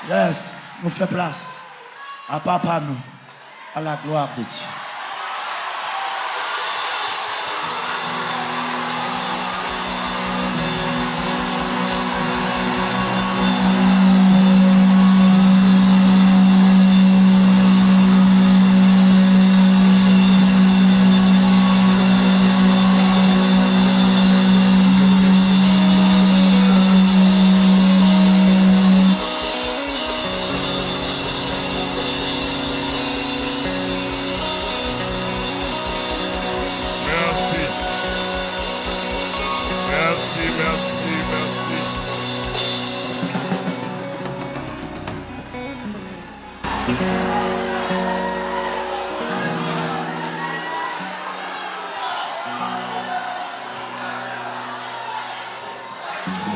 Yes, nous faisons place à papa nous, à la gloire de Dieu.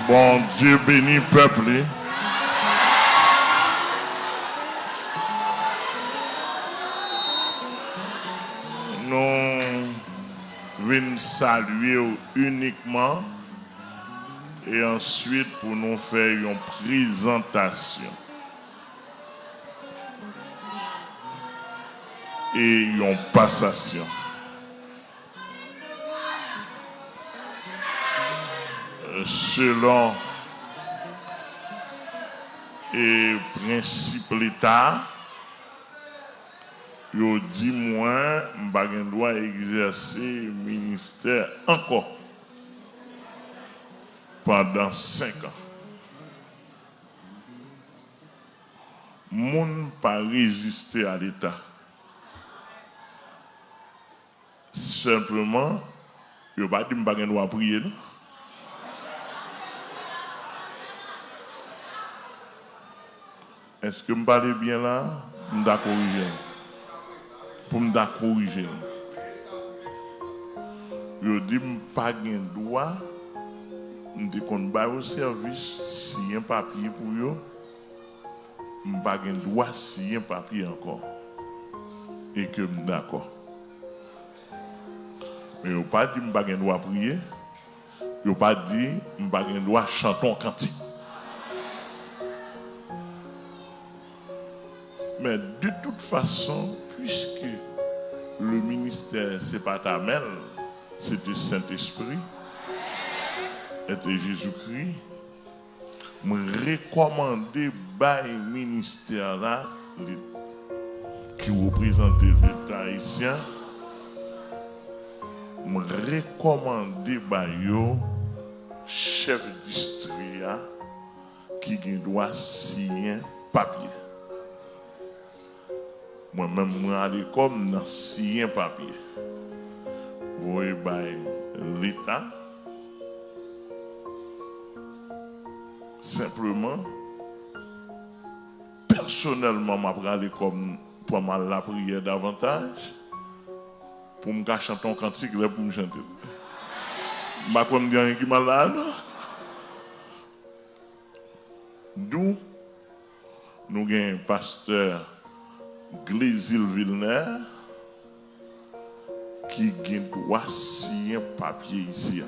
Bon Dieu bénit peuple. Nous venons saluer uniquement et ensuite pour nous faire une présentation et une passation. Selon le principe l'État, il dit moi, je dois exercer le ministère encore pendant 5 ans. Moun pas résister à l'État. Simplement, il pas dit que je dois prier. Est-ce que je parle bien là? Je vais corriger. Pour me corriger. Je dis que je n'ai pas de droit. Je dis qu'on va au service si un papier pour eux. Je n'ai pas de droit si un papier encore. Et que je suis d'accord. Mais je n'ai pas dit que je n'ai pas de droit prier. Je n'ai pas dit que je n'ai pas de droit chanter un cantique. Mais de toute façon, puisque le ministère, ce n'est pas ta mère, c'est le Saint-Esprit, et Jésus-Christ, je recommande le ministère là, qui représente l'État haïtien, je recommande le chef district qui doit signer papier. Moi-même, je suis comme dans un papier. Vous voyez, l'État, simplement, personnellement, je suis comme pour mal la prière davantage, pour me chanter un cantique, pour me chanter. Je ne vais pas me dire qui est malade. D'où nous avons un pasteur Glésil Villeneuve qui doit signer un papier ici.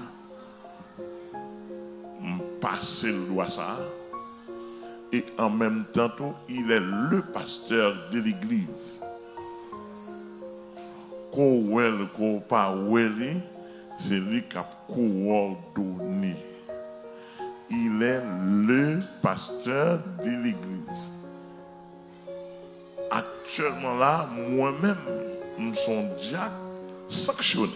Je passe le droit ça. Et en même temps, il est le pasteur de l'église. Qu'on pas c'est lui qui a coordonné. Il est le pasteur de l'église. Actuellement là, moi-même, nous sommes déjà sanctionnés.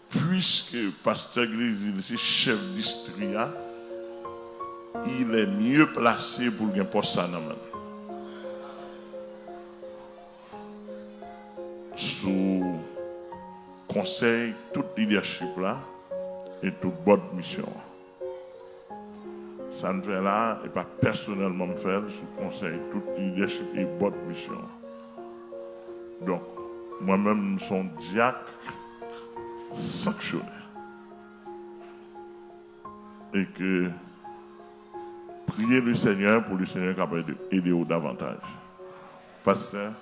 Puisque pasteur Grésil, c'est chef district, il est mieux placé pour un poste ça. Sous conseil, tout leadership là et toute bonne mission. Ça ne fait là, et pas personnellement me faire sous conseil, tout leadership et bonne mission. Donc, moi-même, nous sommes diacres sanctionnés. Et que priez le Seigneur pour le Seigneur capable d'aider davantage. Pasteur.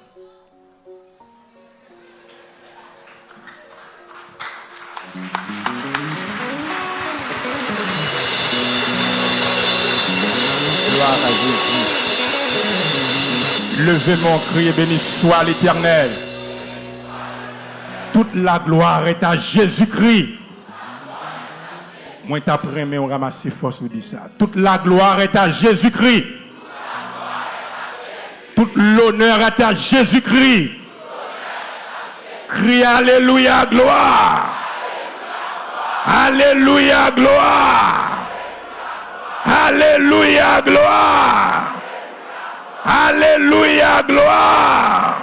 gloire à Jésus. Levez mon cri et béni soit l'Éternel. Toute la gloire est à Jésus-Christ. Moi, t'apprends, mais on ramasse force, vous dit ça. Toute la gloire est à Jésus-Christ. Toute l'honneur est à Jésus-Christ. Crie Alléluia, gloire. Alléluia, gloire. Alléluia, gloire. Alléluia, gloire.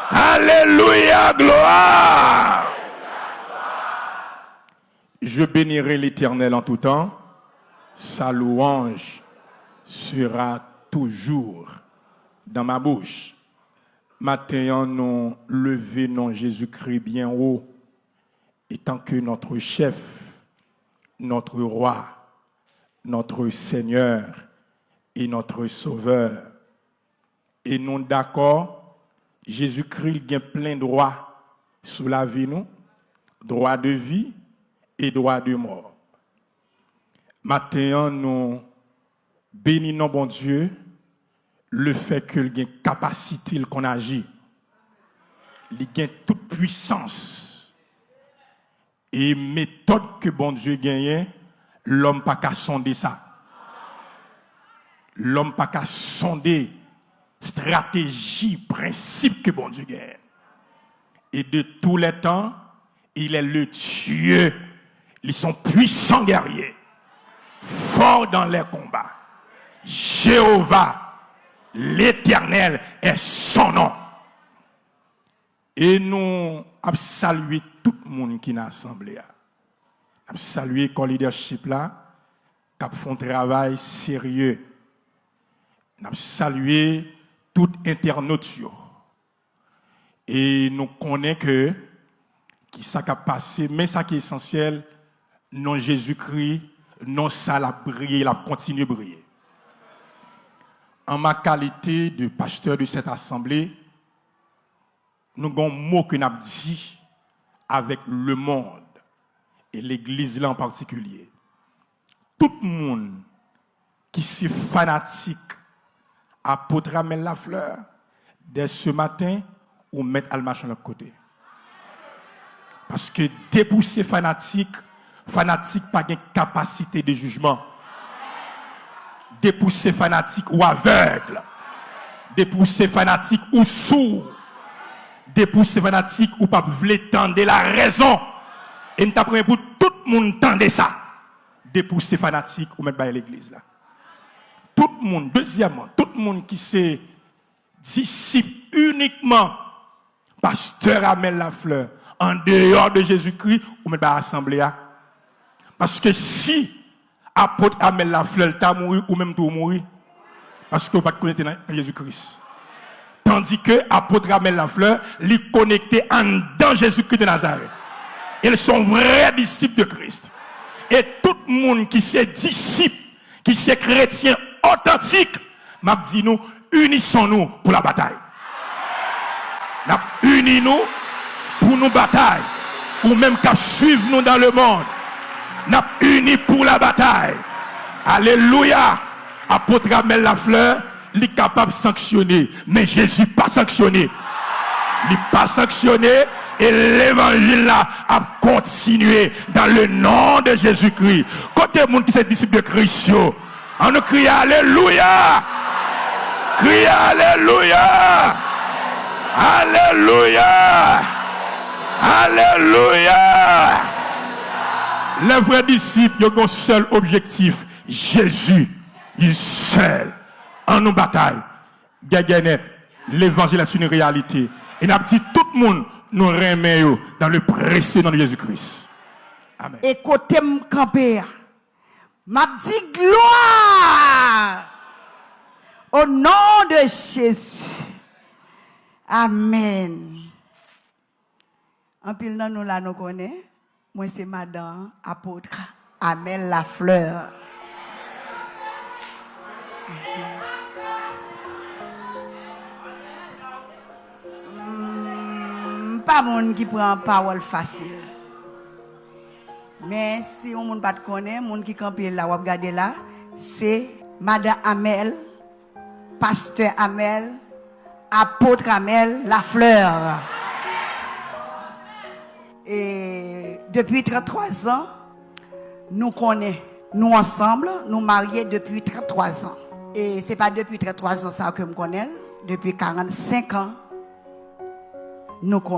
Alléluia, gloire. Je bénirai l'Éternel en tout temps. Sa louange sera toujours dans ma bouche. Maintenant, nous levons Jésus-Christ bien haut, étant que notre chef, notre roi, notre Seigneur et notre Sauveur. Et nous d'accord, Jésus-Christ a plein de droits sur la vie, nous, droit de vie et droit de mort. Maintenant, nous bénissons bon Dieu le fait qu'il a une capacité qu'on agit. Il a toute puissance et méthode que bon Dieu gagne, l'homme pas qu'à sonder ça. L'homme pas qu'à sonder stratégie, principe que bon Dieu gagne. Et de tous les temps, il est le Dieu. Ils sont puissants guerriers, forts dans les combats. Jéhovah, l'Éternel est son nom. Et nous avons salué tout le monde qui est dans l'assemblée. Nous avons salué le leadership là, qui a fait un travail sérieux. Nous avons salué tout internaute. Et nous connaissons que qui ça qui a passé, mais ça qui est essentiel, non Jésus-Christ, non ça l'a brillé, l'a continué à briller. En ma qualité de pasteur de cette assemblée, nous avons un mot que nous avons dit avec le monde et l'église là en particulier. Tout le monde qui est fanatique apôtre Amel Lafleur, dès ce matin, ou mettre al machin de l'autre côté. Parce que dépousser fanatique pas de capacité de jugement. Dépousser fanatique ou aveugle. Dépousser fanatique ou sourd. Dépousser fanatique ou pas voulez tendre la raison. Et nous t'apprenons pour tout le monde tendre ça. Dépousser fanatique ou mettre à l'église là. Tout le monde, deuxièmement, tout le monde qui s'est disciple uniquement pasteur Amel Lafleur en dehors de Jésus-Christ ou mettre à l'assemblée. Parce que si apôtre Amel Lafleur t'a mouru ou même tout mourir, parce que vous ne connaissez pas Jésus-Christ. Tandis que apôtre Amel Lafleur les connecté en dans Jésus-Christ de Nazareth. Ils sont vrais disciples de Christ. Et tout le monde qui s'est disciple, qui s'est chrétien authentique, m'a dit nous, unissons-nous pour la bataille. Unis-nous pour nos batailles. Ou même qu'à suivre nous dans le monde. Nous unis pour la bataille. Alléluia. Apôtre Amel Lafleur, il est capable de sanctionner. Mais Jésus pas sanctionné. Il n'est pas sanctionné. Et l'évangile là a continué dans le nom de Jésus-Christ. Côté monde qui est disciple de Christ, on nous crie Alléluia. Crie Alléluia. Alléluia. Alléluia. Les vrais disciples ont un seul objectif. Jésus, il seul. En nos batailles. L'évangile est une réalité. Et nous avons dit tout le monde nous remet dans le précieux nom de Jésus-Christ. Amen. Et côté campé, m'a dit gloire au nom de Jésus. Amen. En pile nous là nous connaît. Moi c'est madame apôtre Amel Lafleur. Pas monde qui prend parole facile. Mais si on monde pas connaît, monde qui campe là ou regarder là, c'est Madame Amel, Pasteur Amel, Apôtre Amel, la fleur. Et depuis 33 ans, nous connaissons, nous ensemble, nous mariés depuis 33 ans. Et ce n'est pas depuis 33 ans ça que je connais, depuis 45 ans, nous connaissons.